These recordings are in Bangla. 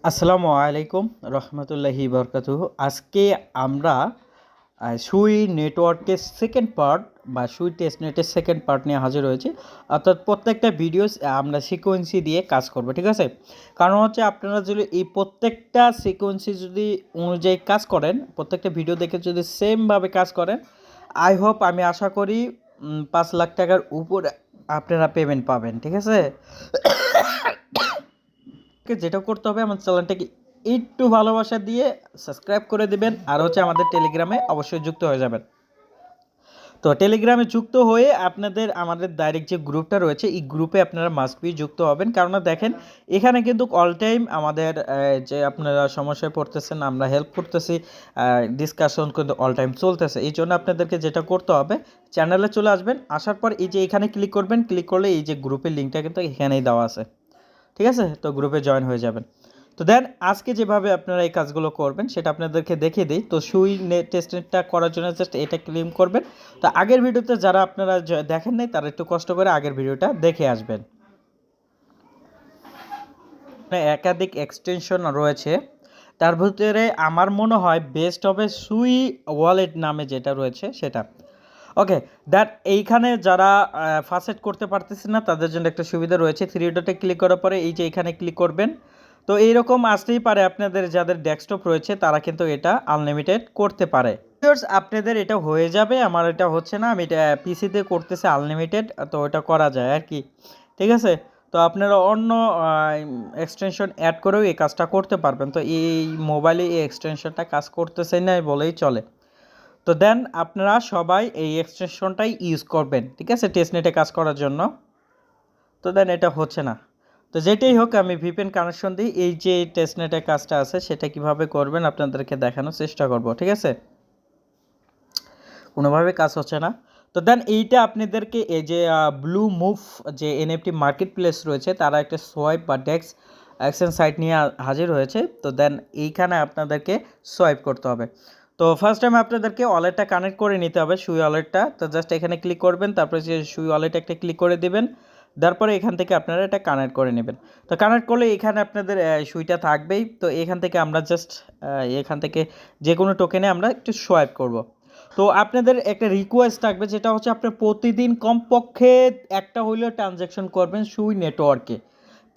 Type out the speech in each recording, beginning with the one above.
আসসালামু আলাইকুম রহমতুল্লাহি বরকাতুহু। আজকে আমরা সুই নেটওয়ার্কের সেকেন্ড পার্ট বা সুই টেস্টনেটের সেকেন্ড পার্ট নিয়ে হাজির হয়েছি। অর্থাৎ প্রত্যেকটা ভিডিওস আমরা সিকোয়েন্সি দিয়ে কাজ করব, ঠিক আছে? কারণ হচ্ছে আপনারা যদি এই প্রত্যেকটা সিকোয়েন্সি যদি অনুযায়ী কাজ করেন, প্রত্যেকটা ভিডিও দেখে যদি সেমভাবে কাজ করেন, আই হোপ, আমি আশা করি 5 লাখ টাকার উপরে আপনারা পেমেন্ট পাবেন, ঠিক আছে? যেটা করতে হবে, আমার চ্যানেলটাকে একটু ভালোবাসা দিয়ে সাবস্ক্রাইব করে দিবেন, আর হচ্ছে আমাদের টেলিগ্রামে অবশ্যই যুক্ত হয়ে যাবেন। তো টেলিগ্রামে যুক্ত হয়ে আপনাদের আমাদের ডাইরেক্ট যে গ্রুপটা রয়েছে, এই গ্রুপে আপনারা মাস্ট বি যুক্ত হবেন। কারণ দেখেন, এখানে কিন্তু অল টাইম আমাদের যে আপনারা সমস্যায় পড়তেছেন, আমরা হেল্প করতেছি, ডিসকাশন কিন্তু অল টাইম চলতেছে। এই জন্য আপনাদেরকে যেটা করতে হবে, চ্যানেলে চলে আসবেন, আসার পর এই যে এখানে ক্লিক করবেন, ক্লিক করলে এই যে গ্রুপের লিঙ্কটা কিন্তু এখানেই দেওয়া আছে, ঠিক আছে? তো গ্রুপে জয়েন হয়ে যাবেন। তো দেন আজকে যেভাবে আপনারা এই কাজগুলো করবেন সেটা আপনাদেরকে দেখিয়ে দিই। তো সুই টেস্টনেটটা করার জন্য জাস্ট এটা ক্লেম করবেন। তো আগের ভিডিওতে যারা আপনারা দেখেন নাই, তারা একটু কষ্ট করে আগের ভিডিওটা দেখে আসবেন। একাধিক এক্সটেনশন রয়েছে, তার ভিতরে আমার মনে হয় বেস্ট হবে সুই ওয়ালেট নামে যেটা রয়েছে সেটা। ওকে, দ্যাট এইখানে যারা ফার্স্ট করতে পারতেছে না, তাদের জন্য একটা সুবিধা রয়েছে। থ্রি ডটে ক্লিক করার পরে এই যে এখানে ক্লিক করবেন। তো এইরকম আসতেই পারে, আপনাদের যাদের ডেস্কটপ রয়েছে তারা কিন্তু এটা আনলিমিটেড করতে পারে। আপনাদের এটা হয়ে যাবে, আমার এটা হচ্ছে না, আমি এটা পিসিতে করতেছি আনলিমিটেড, তো এটা করা যায় আর কি, ঠিক আছে? তো আপনারা অন্য এক্সটেনশন অ্যাড করেও এই কাজটা করতে পারবেন। তো এই মোবাইলে এই এক্সটেনশনটা কাজ করতেছে না বলেই চলে। তো দেন আপনারা সবাই এই এক্সটেনশনটাই ইউজ করবেন, ঠিক আছে, টেস্টনেটে কাজ করার জন্য। তো দেন এটা হচ্ছে না, তো যেটাই হোক, আমি ভিপিএন কানেকশন দিই। এই যে টেস্টনেটের কাজটা আছে সেটা কিভাবে করবেন আপনাদেরকে দেখানোর চেষ্টা করব, ঠিক আছে? কোনোভাবে কাজ হচ্ছে না। তো দেন এইটা আপনাদেরকে এই যে ব্লু মুভ যে এনএফটি মার্কেট প্লেস রয়েছে, তারা একটা সোয়াইপ বা ডেক্স অ্যাকশন সাইট নিয়ে হাজির হয়েছে। তো দেন এইখানে আপনাদেরকে সোয়াইপ করতে হবে। তো ফার্স্ট টাইম আপনাদেরকে ওয়ালেটটা কানেক্ট করে নিতে হবে, সুই ওয়ালেটটা। তো জাস্ট এখানে ক্লিক করবেন, তারপরে যে সুই ওয়ালেট একটা ক্লিক করে দিবেন, তারপরে এখান থেকে আপনারা এটা কানেক্ট করে নেবেন। তো কানেক্ট করলে এখানে আপনাদের সুইটা থাকবেই। তো এখান থেকে আমরা জাস্ট এখান থেকে যে কোনো টোকেনে আমরা একটু সোয়াইপ করব। তো আপনাদের একটা রিকোয়েস্ট থাকবে, যেটা হচ্ছে আপনি প্রতিদিন কমপক্ষে একটা হইলেও ট্রানজ্যাকশন করবেন সুই নেটওয়ার্কে।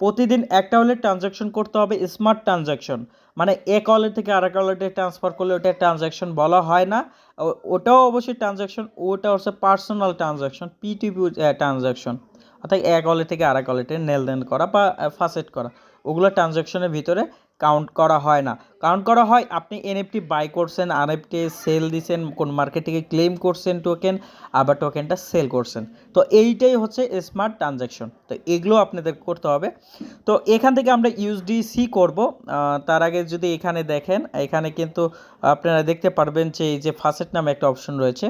প্রতিদিন একটা হলে ট্রানজ্যাকশন করতে হবে, স্মার্ট ট্রানজ্যাকশন। মানে এক ওয়ালেট থেকে আরেক ওয়ালেটে ট্রান্সফার করলে ওটা ট্রানজ্যাকশন বলা হয় না। ওটাও অবশ্যই ট্রানজ্যাকশন, ওটা হচ্ছে পার্সোনাল ট্রানজ্যাকশন, পিটিপি ট্রানজ্যাকশন। অর্থাৎ এক ওয়ালেট থেকে আরেক ওয়ালেটে লেনদেন করা বা ফাসেট করা, ওগুলো ট্রানজ্যাকশনের ভিতরে কাউন্ট করা হয় না। কাউন্ট করা হয় আপনি এনএফটি বাই করছেন, আরএফটি সেল দিচ্ছেন, কোন মার্কেট থেকে ক্লেম করছেন টোকেন, আবার টোকেনটা সেল করছেন। তো এইটাই হচ্ছে স্মার্ট ট্রানজ্যাকশন। তো এগুলো আপনাদের করতে হবে। তো এখান থেকে আমরা ইউএসডিসি করব। তার আগে যদি এখানে দেখেন, এখানে কিন্তু আপনারা দেখতে পারবেন যে এই যে ফাসেট নামে একটা অপশন রয়েছে।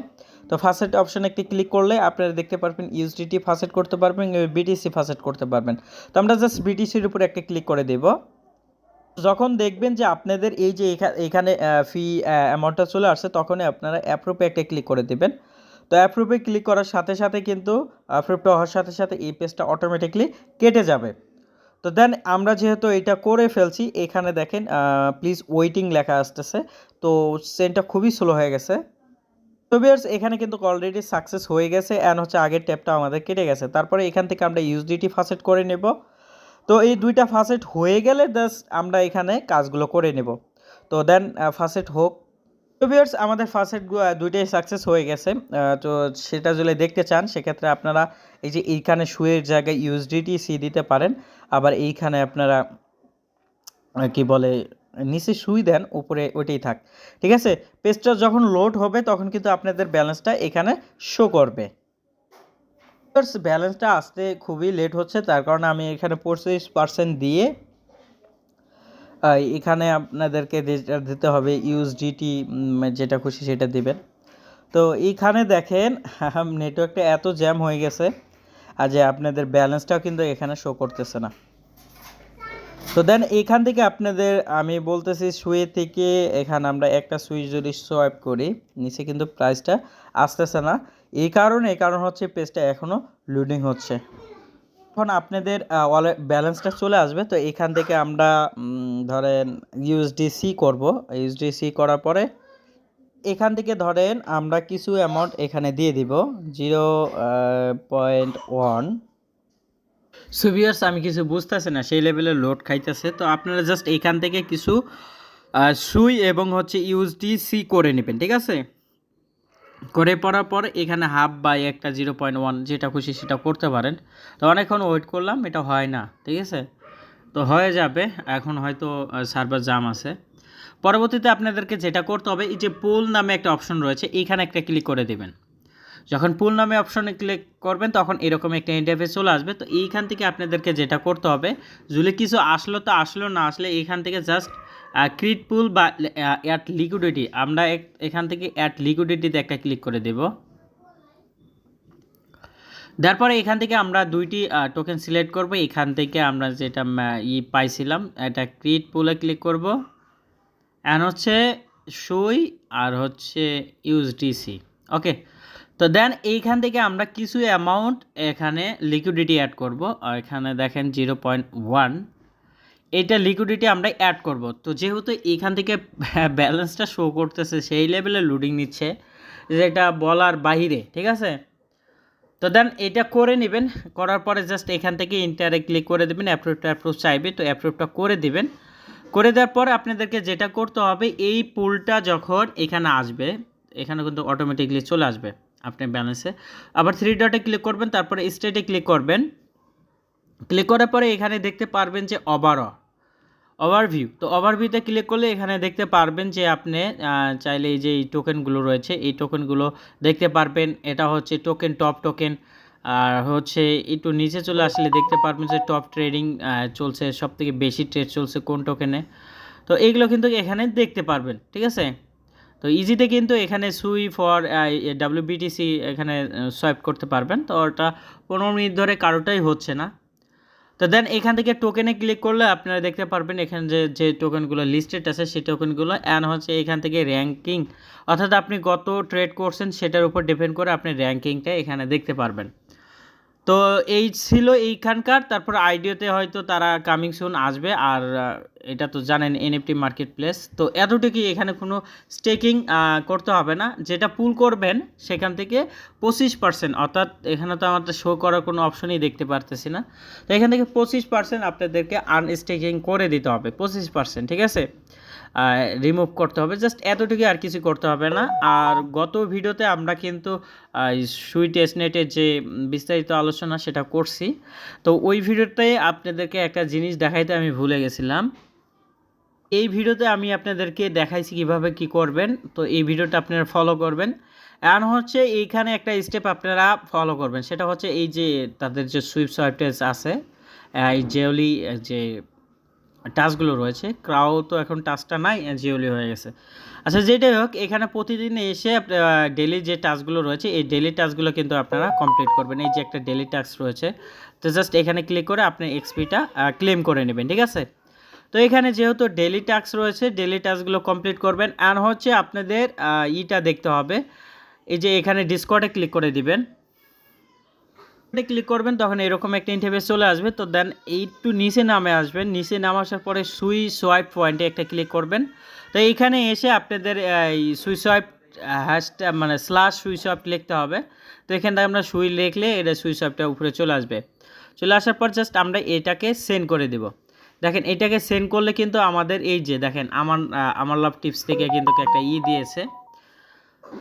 তো ফাসেট অপশনে একটি ক্লিক করলে আপনারা দেখতে পারবেন ইউএসডিটি ফাসেট করতে পারবেন, বিটিসি ফাসেট করতে পারবেন। তো আমরা জাস্ট বিটিসির উপরে একটা ক্লিক করে দেব। যখন দেখবেন যে আপনাদের এই যে এখানে ফি অ্যামাউন্টটা চলে আসছে, তখনই আপনারা অ্যাপ্রুভে একটা ক্লিক করে দেবেন। তো অ্যাপ্রুভে ক্লিক করার সাথে সাথে কিন্তু অ্যাপ্রুভটা হওয়ার সাথে সাথে এই পেজটা অটোমেটিকলি কেটে যাবে। তো দেন আমরা যেহেতু এটা করে ফেলছি, এখানে দেখেন প্লিজ ওয়েটিং লেখা আসতেছে। তো সেন্টটা খুবই স্লো হয়ে গেছে। তো ভিউয়ার্স, এখানে কিন্তু অলরেডি সাকসেস হয়ে গেছে, অ্যান্ড হচ্ছে আগের ট্যাপটা আমাদের কেটে গেছে। তারপরে এখান থেকে আমরা ইউএসডিটি ফাসেট করে নেব। তো এই দুইটা ফাসেট হয়ে গেলে জাস্ট আমরা এখানে কাজগুলো করে নেব। তো দেন ফাসেট হোক। তো ভিউয়ার্স, আমাদের ফাসেট দুইটাই সাকসেস হয়ে গেছে। তো সেটা যদি দেখতে চান, সেক্ষেত্রে আপনারা এই যে এইখানে সুয়ের জায়গায় ইউএসডিটি সি দিতে পারেন। আবার এইখানে আপনারা কি বলে নিচে সুই দেন, উপরে ওইটাই থাক, ঠিক আছে? পেজটা যখন লোড হবে তখন কিন্তু আপনাদের ব্যালেন্সটা এখানে শো করবে। ব্যালেন্সটা আসতে খুবই লেট হচ্ছে, তার কারণে আমি এখানে 25% দিয়ে এখানে আপনাদেরকে দিতে হবে ইউএসডিটি, যেটা খুশি সেটা দিবেন। তো এইখানে দেখেন নেটওয়ার্কটা এত জ্যাম হয়ে গেছে, আর যে আপনাদের ব্যালেন্সটাও কিন্তু এখানে শো করতেছে না। তো দেন এইখান থেকে আপনাদের আমি বলতেছি সুই থেকে এখানে আমরা একটা সুইচ যদি সোয়াইপ করি, নিচে কিন্তু প্রাইসটা আসতেছে না। এই কারণ হচ্ছে পেজটা এখনও লোডিং হচ্ছে। যখন আপনাদের ওয়ালেট ব্যালেন্সটা চলে আসবে, তো এখান থেকে আমরা ধরেন ইউএসডিসি করব। ইউএসডিসি করার পরে এখান থেকে ধরেন আমরা কিছু অ্যামাউন্ট এখানে দিয়ে দিব 0.1। সো ভিউয়ার্স, আমি কিছু বুঝতেছি না, সেই লেভেলের লোড খাইতেছে। তো আপনারা জাস্ট এখান থেকে কিছু সুই এবং হচ্ছে ইউএসডিসি করে নেবেন, ঠিক আছে? করে পড়ার পর এখানে হাফ বাই একটা 0.1 যেটা খুশি সেটা করতে পারেন। তো অনেকক্ষণ ওয়েট করলাম, এটা হয় না, ঠিক আছে? তো হয়ে যাবে, এখন হয়তো সার্ভার জাম আছে। পরবর্তীতে আপনাদেরকে যেটা করতে হবে, এই যে পুল নামে একটা অপশন রয়েছে, এইখানে একটা ক্লিক করে দেবেন। যখন পুল নামে অপশনে ক্লিক করবেন তখন এরকম একটা ইন্টারফেস চলে আসবে। তো এইখান থেকে আপনাদেরকে যেটা করতে হবে, যদি কিছু আসলো তো আসলো, না আসলে এইখান থেকে জাস্ট ক্রিয়েট পুল বা অ্যাড লিকুইডিটি, আমরা এখান থেকে অ্যাড লিকুইডিটিতে একটা ক্লিক করে দেব। তারপরে এখান থেকে আমরা দুইটি টোকেন সিলেক্ট করব। এখান থেকে আমরা যেটা পাইছিলাম, এটা ক্রিয়েট পুলে ক্লিক করব, অ্যান্ড হচ্ছে সুই আর হচ্ছে ইউএসডিসি। ওকে, তো দেন এইখান থেকে আমরা কিছু অ্যামাউন্ট এখানে লিকুইডিটি অ্যাড করব। এখানে দেখেন 0.1, এইটা লিকুইডিটি আমরা অ্যাড করব। তো যেহেতু এইখান থেকে ব্যালেন্সটা শো করতেছে, সেই লেভেলে লোডিং নিচ্ছে যেটা বলার বাহিরে, ঠিক আছে? তো দেন এটা করে নেবেন, করার পরে জাস্ট এখান থেকে ইন্টারে ক্লিক করে দেবেন। অ্যাপ্রুভ চাইবে, তো অ্যাপ্রুভটা করে দিবেন। করে দেওয়ার পরে আপনাদেরকে যেটা করতে হবে, এই পুলটা যখন এখানে আসবে, এখানে কিন্তু অটোমেটিকলি চলে আসবে আপনার ব্যালেন্সে। আবার 3 ডটে ক্লিক করবেন, তারপরে স্টেটে ক্লিক করবেন। ক্লিক করার পরে এখানে দেখতে পারবেন যে ওভারভিউ। তো ওভারভিউতে ক্লিক করলে এখানে দেখতে পারবেন যে আপনি চাইলে এই যে এই টোকেনগুলো রয়েছে, এই টোকেনগুলো দেখতে পারবেন। এটা হচ্ছে টোকেন, টপ টোকেন। আর হচ্ছে একটু নিচে চলে আসলে দেখতে পারবেন যে টপ ট্রেডিং চলছে, সবথেকে বেশি ট্রেড চলছে কোন টোকেনে। তো এইগুলো কিন্তু এখানে দেখতে পারবেন, ঠিক আছে? তো ইজিতে কিন্তু এখানে সুই ফর WBTC এখানে সোয়াইপ করতে পারবেন। তো ওটা 15 মিনিট ধরে কারোটাই হচ্ছে না। তো দেন এখান থেকে টোকেনে ক্লিক করলে আপনারা দেখতে পারবেন এখানে যে টোকেনগুলো লিস্টেড আছে সেই টোকেনগুলো, অ্যান্ড হচ্ছে এখান থেকে র্যাঙ্কিং, অর্থাৎ আপনি কত ট্রেড করছেন সেটার উপর ডিপেন্ড করে আপনি র্যাঙ্কিংটা এখানে দেখতে পারবেন। তো এই ছিল এইখানকার। তারপর আইডিওতে হয়তো তারা কামিং সুন আসবে। আর এটা তো জানেন এনএফটি মার্কেট প্লেস, তো এতটুকুই, এখানে কোনো স্টেকিং করতে হবে না। যেটা পুল করবেন সেখান থেকে 25%, অর্থাৎ এখানে তো আমাদের শো করার কোনো অপশনই দেখতে পারতেছি না। তো এখান থেকে 25% আপনাদেরকে আনস্টেকিং করে দিতে হবে, 25%, ঠিক আছে? রিমুভ করতে হবে, জাস্ট এতটুকু, আর কিছু করতে হবে না। আর গত ভিডিওতে আমরা কিন্তু সুই টেস্টনেটের যে বিস্তারিত আলোচনা সেটা করছি। তো ওই ভিডিওতে আপনাদেরকে একটা জিনিস দেখাইতে আমি ভুলে গেছিলাম। এই ভিডিওতে আমি আপনাদেরকে দেখাইছি কিভাবে কি করবেন। তো এই ভিডিওটা আপনারা ফলো করবেন, অ্যান্ড হচ্ছে এইখানে একটা স্টেপ আপনারা ফলো করবেন, সেটা হচ্ছে এই যে তাদের যে সুইপ সোয়াইপটেস আছে, এই জিওলি যে টাস্কগুলো রয়েছে, ক্রাউ তো এখন টাস্কটা নাই, জিওলি হয়ে গেছে। আচ্ছা, যেটাই হোক, এখানে প্রতিদিন এসে ডেলি যে টাস্কগুলো রয়েছে এই ডেলি টাস্কগুলো কিন্তু আপনারা কমপ্লিট করবেন। এই যে একটা ডেলি টাস্ক রয়েছে, তো জাস্ট এখানে ক্লিক করে আপনি এক্সপিটা ক্লেম করে নেবেন, ঠিক আছে? তো এখানে যেহেতু ডেলি টাস্ক রয়েছে, ডেলি টাস্কগুলো কমপ্লিট করবেন। অ্যান্ড হচ্ছে আপনাদের ইটা দেখতে হবে, এই যে এখানে ডিসকর্ডে ক্লিক করে দিবেন। ক্লিক করবেন তখন এরকম একটা ইন্টারফেস চলে আসবে। তো দেন একটু নিচে নামে আসবেন, নিচে নামে আসার পরে সুই সোয়াইপ পয়েন্টে একটা ক্লিক করবেন। তো এইখানে এসে আপনাদের এই সুই সোয়াইপ হ্যাশটা মানে স্ল্যাশ সুই সোয়াইপ লিখতে হবে। তো এখান থেকে আমরা সুই লিখলে এটা সুই সোয়াইপটা উপরে চলে আসবে। চলে আসার পর জাস্ট আমরা এটাকে সেন্ড করে দেব। দেখেন, এটাকে সেন্ড করলে কিন্তু আমাদের এই যে দেখেন আমার লাভ টিপস থেকে কিন্তু একটা দিয়েছে।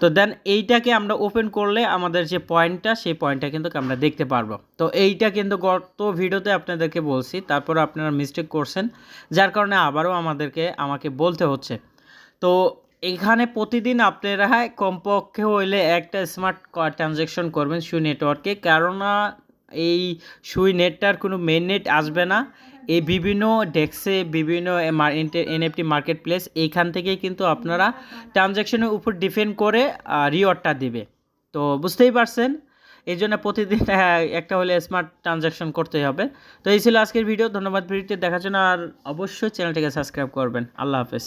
তো দেন এইটাকে আমরা ওপেন করলে আমাদের যে পয়েন্টটা, সেই পয়েন্টটা কিন্তু আমরা দেখতে পারবো। তো এইটা কিন্তু গত ভিডিওতে আপনাদেরকে বলছি, তারপর আপনারা মিস্টেক করছেন, যার কারণে আবারও আমাকে বলতে হচ্ছে। তো এখানে প্রতিদিন আপনারা কমপক্ষে হইলে একটা স্মার্ট ট্রানজ্যাকশন করবেন সুই নেটওয়ার্কে, কেননা এই সুই নেটটার কোনো মেন নেট আসবে না। এই বিভিন্ন ডেস্কে, বিভিন্ন এনএফটি মার্কেট প্লেস, এইখান থেকেই কিন্তু আপনারা ট্রানজ্যাকশনের উপর ডিপেন্ড করে রিওয়ার্ডটা দিবে। তো বুঝতেই পারছেন, এই জন্য প্রতিদিন একটা হলে স্মার্ট ট্রানজ্যাকশন করতেই হবে। তো এই ছিল আজকের ভিডিও। ধন্যবাদ ভিডিওটি দেখার জন্য, আর অবশ্যই চ্যানেলটিকে সাবস্ক্রাইব করবেন। আল্লাহ হাফেজ।